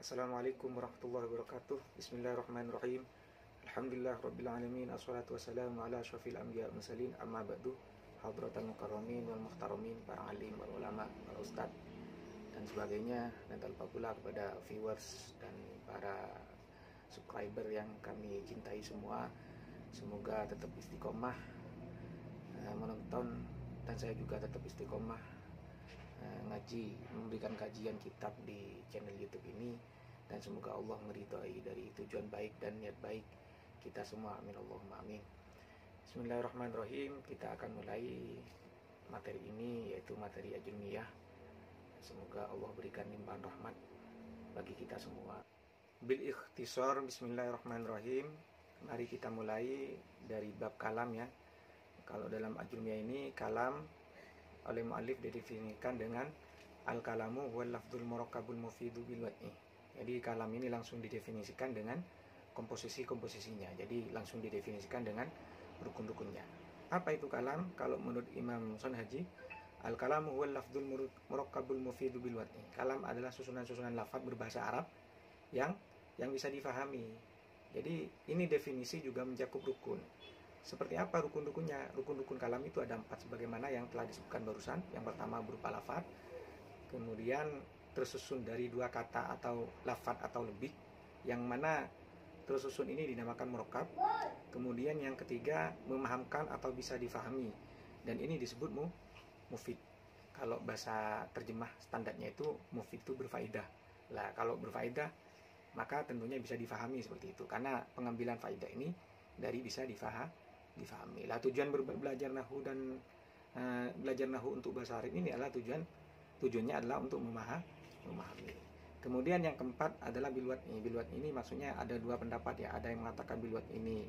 Assalamualaikum warahmatullahi wabarakatuh. Bismillahirrahmanirrahim. Alhamdulillah rabbil alamin. Assalatu wassalamu ala asyrafil anbiya wal mursalin. Amma ba'du. Hadratal mukarramin wal muhtaramin, para alim, para ulama, para ustadz dan sebagainya, dan tak lupa pula kepada viewers dan para subscriber yang kami cintai semua. Semoga tetap istiqomah menonton, dan saya juga tetap istiqomah ngaji, memberikan kajian kitab di channel YouTube ini, dan semoga Allah meridhai dari tujuan baik dan niat baik kita semua. Amin Allahumma amin. Bismillahirrahmanirrahim. Kita akan mulai materi ini, yaitu materi Ajrumiyah. Semoga Allah berikan limpahan rahmat bagi kita semua. Bil ikhtisar, bismillahirrahmanirrahim. Mari kita mulai dari bab kalam ya. Kalau dalam Ajrumiyah ini, kalam oleh mu'allif didefinisikan dengan al-kalamu wal lafdzul murakkabul mufidu bil wad'i. Jadi kalam ini langsung didefinisikan dengan komposisinya. Jadi langsung didefinisikan dengan rukun-rukunnya. Apa itu kalam? Kalau menurut Imam Sonhaji, al-kalamu wal lafdzul murakkabul mufidu bil wad'i. Kalam adalah susunan-susunan lafaz berbahasa Arab yang bisa difahami. Jadi ini definisi juga mencakup rukun. Seperti apa rukun-rukunnya? Rukun-rukun kalam itu ada 4 sebagaimana yang telah disebutkan barusan. Yang pertama berupa lafaz, kemudian tersusun dari 2 kata atau lafaz atau lebih, yang mana tersusun ini dinamakan murakkab. Kemudian yang ketiga memahamkan atau bisa difahami, dan ini disebut mufid. Kalau bahasa terjemah standarnya itu mufid itu berfaedah. Lah kalau berfaedah maka tentunya bisa difahami seperti itu, karena pengambilan faedah ini dari bisa difahami. Lah tujuan belajar nahu dan belajar nahu untuk bahasa Arab ini adalah tujuannya adalah untuk memahami. Kemudian yang keempat adalah bilwat. Bilwat ini maksudnya ada 2 pendapat ya. Ada yang mengatakan bilwat ini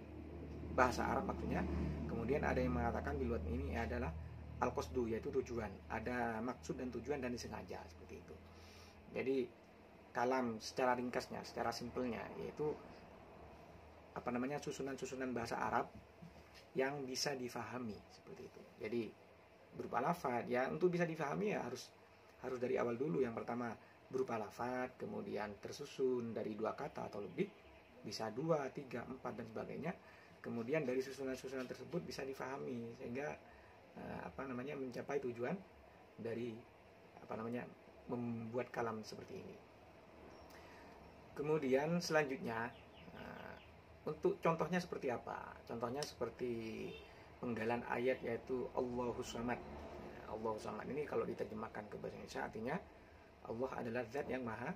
bahasa Arab maksudnya. Kemudian ada yang mengatakan bilwat ini adalah al-qasdu, yaitu tujuan. Ada maksud dan tujuan dan disengaja seperti itu. Jadi kalam secara ringkasnya, secara simpelnya, yaitu susunan-susunan bahasa Arab yang bisa difahami seperti itu. Jadi berupa lafaz ya, untuk bisa difahami ya harus dari awal dulu. Yang pertama berupa lafaz, kemudian tersusun dari 2 kata atau lebih, bisa 2, 3, 4 dan sebagainya. Kemudian dari susunan-susunan tersebut bisa difahami sehingga mencapai tujuan dari membuat kalam seperti ini. Kemudian selanjutnya untuk contohnya seperti apa? Contohnya seperti penggalan ayat, yaitu Allahus Samad. Allahus Samad ini kalau diterjemahkan ke bahasa Indonesia artinya Allah adalah zat yang maha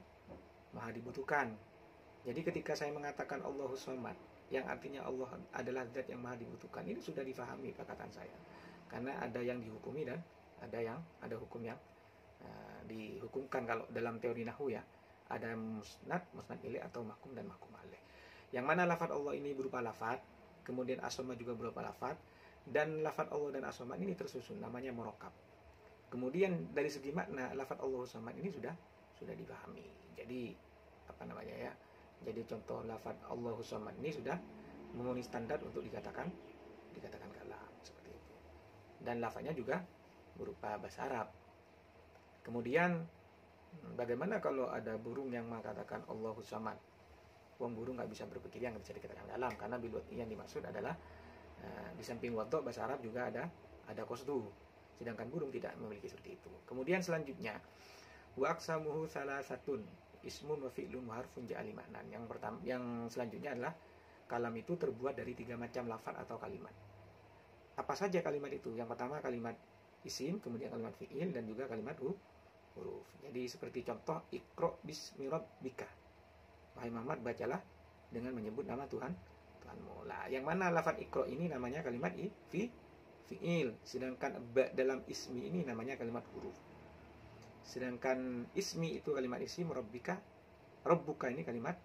dibutuhkan. Jadi ketika saya mengatakan Allahus Samad, yang artinya Allah adalah zat yang maha dibutuhkan, ini sudah difahami perkataan saya. Karena ada yang dihukumi dan ada hukum yang dihukumkan. Kalau dalam teori nahwu ya, ada musnad ilaih atau mahkum dan mahkum alaih. Yang mana lafaz Allah ini berupa lafaz, kemudian as-samad juga berupa lafaz, dan lafaz Allah dan as-samad ini tersusun, namanya murakkab. Kemudian dari segi makna lafaz Allahus Samad ini sudah dipahami. Jadi jadi contoh lafaz Allahus Samad ini sudah memenuhi standar untuk dikatakan kalam seperti itu. Dan lafaznya juga berupa bahasa Arab. Kemudian bagaimana kalau ada burung yang mengatakan Allahus Samad? Wong burung nggak bisa berpikir, yang nggak bisa dikatakan kalam, karena bilwat yang dimaksud adalah di samping wadok bahasa Arab juga ada qasdu, sedangkan burung tidak memiliki seperti itu. Kemudian selanjutnya wa aqsamuhu salasatun ismun wa fi'lun wa harfun ja'ali ma'nan. Yang selanjutnya adalah kalam itu terbuat dari 3 macam lafaz atau kalimat. Apa saja kalimat itu? Yang pertama kalimat isim, kemudian kalimat fi'il, dan juga kalimat huruf. Jadi seperti contoh iqra bismi rabbika. Wahai Muhammad, bacalah dengan menyebut nama Tuhanmu. Lah, yang mana lafaz iqra ini namanya kalimat fi'il, sedangkan dalam ismi ini namanya kalimat huruf. Sedangkan ismi itu kalimat isim, rabbuka ini kalimat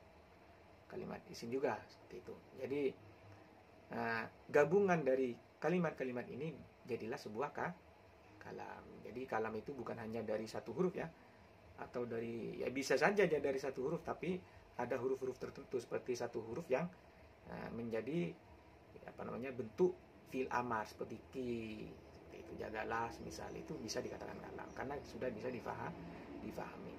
isim juga seperti itu. Jadi gabungan dari kalimat-kalimat ini jadilah sebuah kalam. Jadi kalam itu bukan hanya dari 1 huruf ya, atau dari bisa saja dari 1 huruf, tapi ada huruf-huruf tertentu seperti 1 huruf yang menjadi bentuk fi'il amar, seperti seperti itu, jagalah misal, itu bisa dikatakan kalam karena sudah bisa difahami.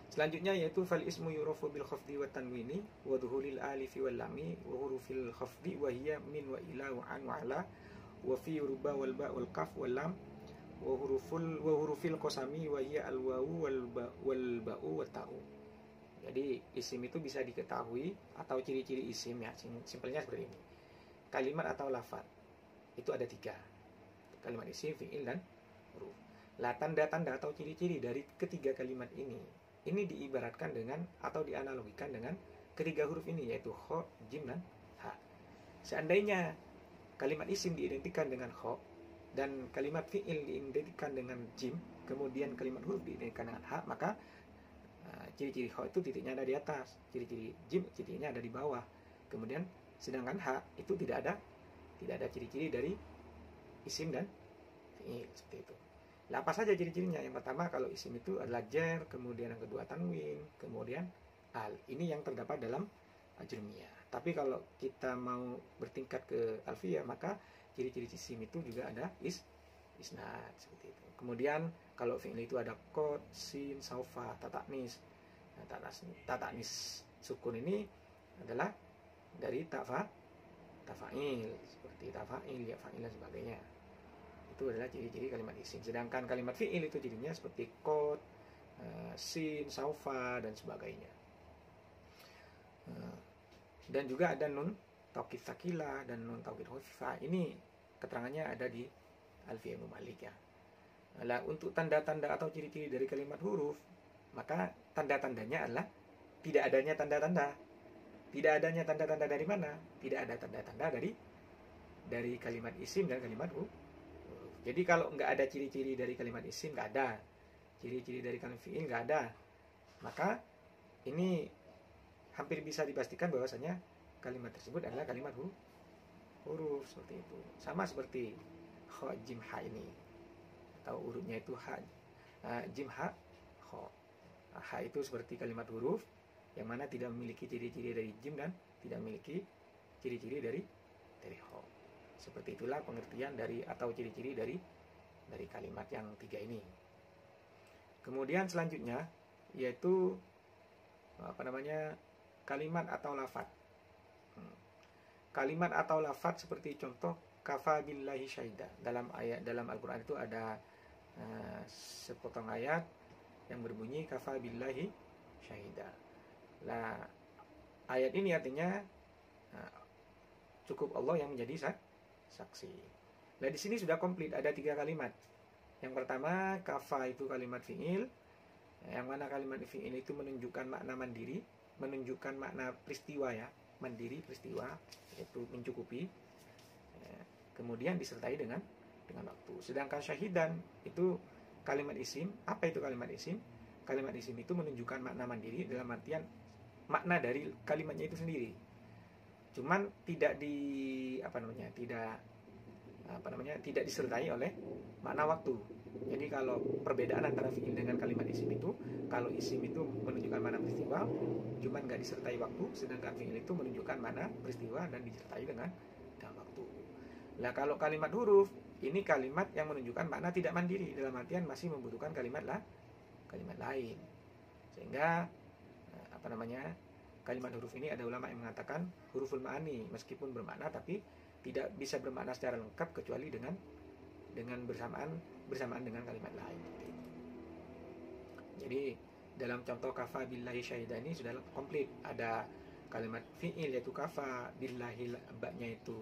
Selanjutnya yaitu fal ismu yurafu bil khafdi wa tanwini wa dhuhulil alifi wal lami wa hurufil khafdi wa hiya min wa ila wa an wa ala wa fi ruba wal ba wal kaf wal lam wa hurufil qasami wa hiya al wawu wal ba'u wa ta'u. Jadi isim itu bisa diketahui atau ciri-ciri isim ya, simpelnya seperti ini. Kalimat atau lafaz itu ada 3. Kalimat isim, fi'il, dan huruf. Lah tanda-tanda atau ciri-ciri dari ketiga kalimat ini diibaratkan dengan atau dianalogikan dengan ketiga huruf ini, yaitu kha, jim, dan ha. Seandainya kalimat isim diidentikan dengan kha dan kalimat fi'il diidentikan dengan jim, kemudian kalimat huruf diidentikan dengan ha, maka ciri-ciri kha itu titiknya ada di atas, ciri-ciri jim titiknya ada di bawah. Kemudian sedangkan ha itu tidak ada ciri-ciri dari isim dan fi'il, seperti itu. Lah apa saja ciri-cirinya? Yang pertama, kalau isim itu adalah jar, kemudian yang kedua tanwin, kemudian al. Ini yang terdapat dalam ajrumiyah. Tapi kalau kita mau bertingkat ke alfiyah, maka ciri-ciri isim itu juga ada isnad, seperti itu. Kemudian kalau fi'il itu ada qad, sin, saufa, tataknis. Nah, tataknis sukun ini adalah dari tafa'il, seperti tafa'il, ya fa'il, dan sebagainya. Itu adalah ciri-ciri kalimat isim. Sedangkan kalimat fi'il itu cirinya seperti qad, sin, saufa, dan sebagainya. Dan juga ada nun taukid sakilah dan nun taukid khafifah. Ini keterangannya ada di Alfiyah Ibnu Malik ya. Nah, untuk tanda-tanda atau ciri-ciri dari kalimat huruf, maka tanda-tandanya adalah tidak adanya tanda-tanda. Tidak adanya tanda-tanda dari mana? Tidak ada tanda-tanda dari kalimat isim dan kalimat huruf. Jadi kalau nggak ada ciri-ciri dari kalimat isim, nggak ada. Ciri-ciri dari kalimat fi'il, nggak ada. Maka ini hampir bisa dipastikan bahwasanya kalimat tersebut adalah kalimat huruf, seperti itu. Sama seperti kha, jim, ha ini. Atau urutnya itu ha, jim, ha, kha. Ha itu seperti kalimat huruf yang mana tidak memiliki ciri-ciri dari jim dan tidak memiliki ciri-ciri dari kha. Seperti itulah pengertian dari atau ciri-ciri dari kalimat yang 3 ini. Kemudian selanjutnya yaitu kalimat atau lafaz. Kalimat atau lafaz seperti contoh kafa billahi syahida. Dalam Al-Qur'an itu ada sepotong ayat yang berbunyi kafa billahi syahida. Nah, ayat ini artinya cukup Allah yang menjadi saksi. Nah, di sini sudah komplit, ada 3 kalimat. Yang pertama, kafa itu kalimat fi'il, yang mana kalimat fi'il itu menunjukkan makna mandiri, menunjukkan makna peristiwa ya, mandiri peristiwa, yaitu mencukupi. Kemudian disertai dengan waktu. Sedangkan syahidan itu kalimat isim. Apa itu kalimat isim? Kalimat isim itu menunjukkan makna mandiri dalam artian makna dari kalimatnya itu sendiri. Cuman tidak tidak disertai oleh makna waktu. Jadi kalau perbedaan antara fi'il dengan kalimat isim itu, kalau isim itu menunjukkan makna peristiwa, cuman nggak disertai waktu, sedangkan fi'il itu menunjukkan makna peristiwa dan disertai dengan waktu. Nah, kalau kalimat huruf, ini kalimat yang menunjukkan makna tidak mandiri, dalam artian masih membutuhkan kalimat lain. Sehingga kalimat huruf ini ada ulama yang mengatakan huruful ma'ani, meskipun bermakna tapi tidak bisa bermakna secara lengkap kecuali dengan bersamaan dengan kalimat lain. Jadi dalam contoh kafa billahi syahida ini sudah komplit. Ada kalimat fi'il yaitu kafa, billahi ba-nya itu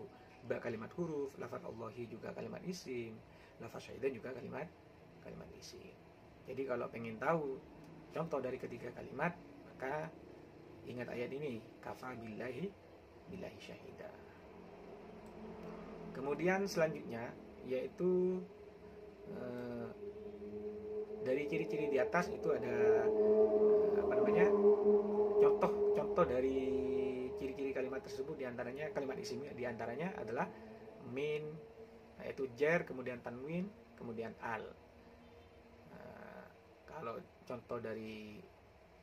ba kalimat huruf, lafaz Allahi juga kalimat isim, lafaz syahida juga kalimat isim. Jadi kalau pengen tahu contoh dari ketiga kalimat, maka ingat ayat ini, kafa billahi syahida. Kemudian selanjutnya yaitu dari ciri-ciri di atas itu ada contoh dari ciri-ciri kalimat tersebut, diantaranya kalimat isim, diantaranya adalah min, yaitu jar, kemudian tanwin, kemudian al. Kalau contoh dari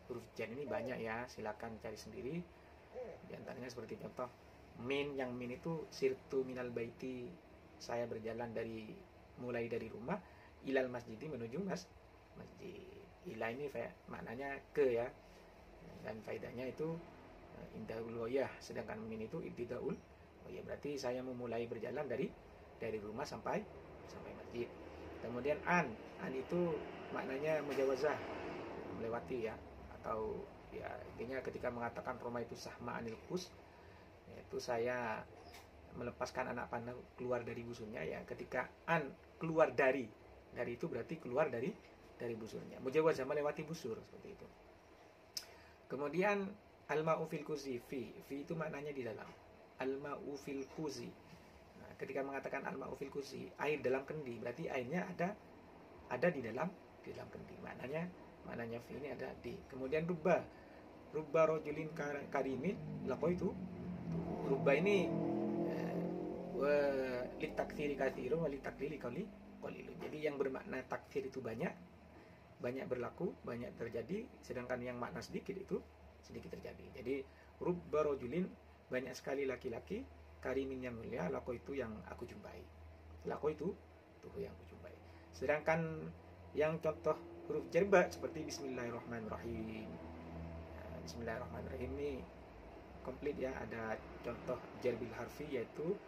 huruf jar ini banyak ya, silakan cari sendiri. Diantaranya seperti contoh min, yang min itu sirtu minal baiti, saya berjalan mulai dari rumah, ilal masjidi, menuju masjid. ila ini maknanya ke ya, dan faedahnya itu indahul wayah, sedangkan min itu ibtidaul wayah, berarti saya memulai berjalan dari rumah sampai masjid. Kemudian an itu maknanya mujawazah, melewati ya, atau ya intinya ketika mengatakan Roma itu sahma anil kus, yaitu saya melepaskan anak panah keluar dari busurnya ya. Ketika an keluar dari itu berarti keluar dari busurnya, mujawazah melewati busur, seperti itu. Kemudian al-ma'u fil kuzi, fi itu maknanya di dalam, al-ma'u fil kuzi. Nah, ketika mengatakan al-ma'u fil kuzi, air dalam kendi, berarti airnya ada di dalam kendi. Maknanya fi ini ada di. Kemudian rubba rajulin karimin laqaitu. Rubba ini litaktsiri katsirun wa litaklili qalilun. Jadi yang bermakna takfir itu banyak berlaku, banyak terjadi, sedangkan yang makna sedikit itu sedikit terjadi. Jadi rubba rajulin, banyak sekali laki-laki, karimin yang mulia, laqaitu yang aku jumpai. Laqaitu tuh yang aku jumpai. Sedangkan yang contoh huruf jarba seperti bismillahirrahmanirrahim. Nah, bismillahirrahmanirrahim ini komplit ya, ada contoh jarbil harfi yaitu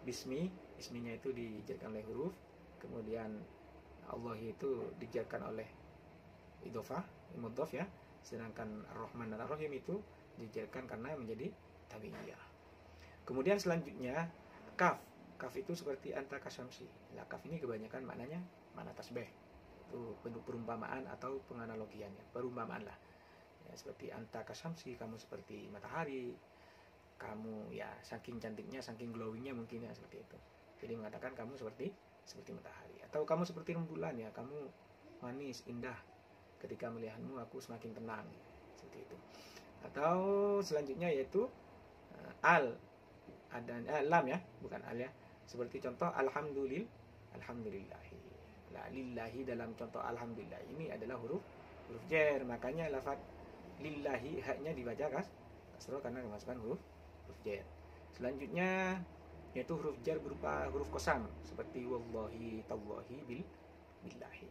bisminya itu dijarkan oleh huruf, kemudian Allah itu dijarkan oleh idhofah, mudhof ya, sedangkan ar-Rahman dan ar-Rahim itu dijarkan karena menjadi tabi'iyah. Kemudian selanjutnya kaf itu seperti anta kasyamsi. Nah, kaf ini kebanyakan maknanya makna tasbih, itu bentuk perumpamaan atau penganalogiannya, perumpamaan lah ya, seperti anta kasyamsi, kamu seperti matahari, kamu ya saking cantiknya, saking glowingnya mungkin ya, seperti itu. Jadi mengatakan kamu seperti matahari, atau kamu seperti rembulan ya, kamu manis indah, ketika melihatmu aku semakin tenang, seperti itu. Atau selanjutnya yaitu al, ada lam ya, bukan al ya, seperti contoh alhamdulillahi. Nah, lillahi dalam contoh alhamdulillah ini adalah huruf jar, makanya lafaz lillahi haknya dibaca kasroh karena memasukkan huruf jar. Selanjutnya yaitu huruf jar berupa huruf qasam seperti wallahi, tallahi, billahi.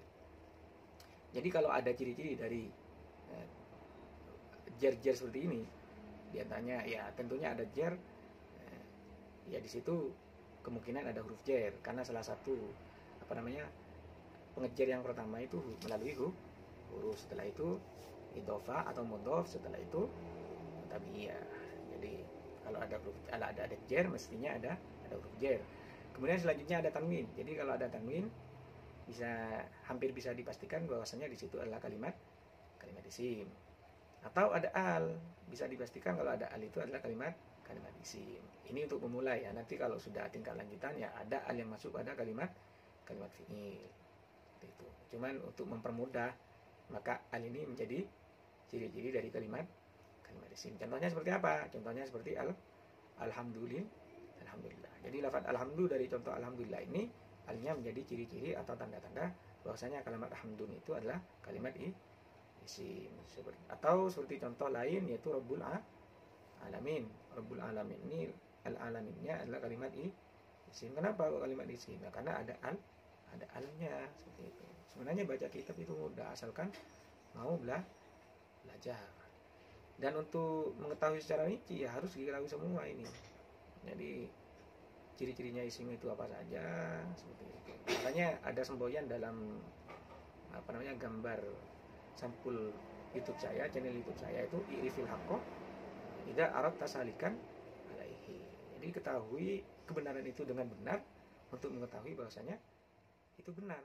Jadi kalau ada ciri-ciri dari jar-jar seperti ini, diantaranya ya tentunya ada jar ya, di situ kemungkinan ada huruf jar karena salah satu pengejar yang pertama itu melalui huruf, setelah itu idhofah atau mudhof, setelah itu tabi'iyah. Jadi kalau ada jar mestinya ada huruf jar. Kemudian selanjutnya ada tanwin. Jadi kalau ada tanwin hampir bisa dipastikan bahwasanya di situ adalah kalimat isim. Atau ada al, bisa dipastikan kalau ada al itu adalah kalimat isim. Ini untuk memulai ya. Nanti kalau sudah tingkat lanjutan ya ada al yang masuk pada kalimat fi'il. Itu. Cuman untuk mempermudah, maka al ini menjadi ciri-ciri dari kalimat isim. Contohnya seperti apa? Contohnya seperti alhamdulillah. Jadi lafaz alhamdulillah dari contoh alhamdulillah ini alnya menjadi ciri-ciri atau tanda-tanda bahwasanya kalimat alhamdun itu adalah kalimat isim. Atau seperti contoh lain yaitu rabbul alamin. Rabbul alamin ini al-alaminnya adalah kalimat isim. Kenapa kok kalimat isim? Nah, karena ada alnya, seperti itu. Sebenarnya baca kitab itu mudah asalkan mau belajar. Dan untuk mengetahui secara rinci ya harus diketahui semua ini. Jadi ciri-cirinya isim itu apa saja, seperti itu. Makanya ada semboyan dalam gambar sampul YouTube saya, channel YouTube saya itu i'rifil haqqo idza aradta salikan alaihi. Jadi ketahui kebenaran itu dengan benar untuk mengetahui bahwasanya itu benar.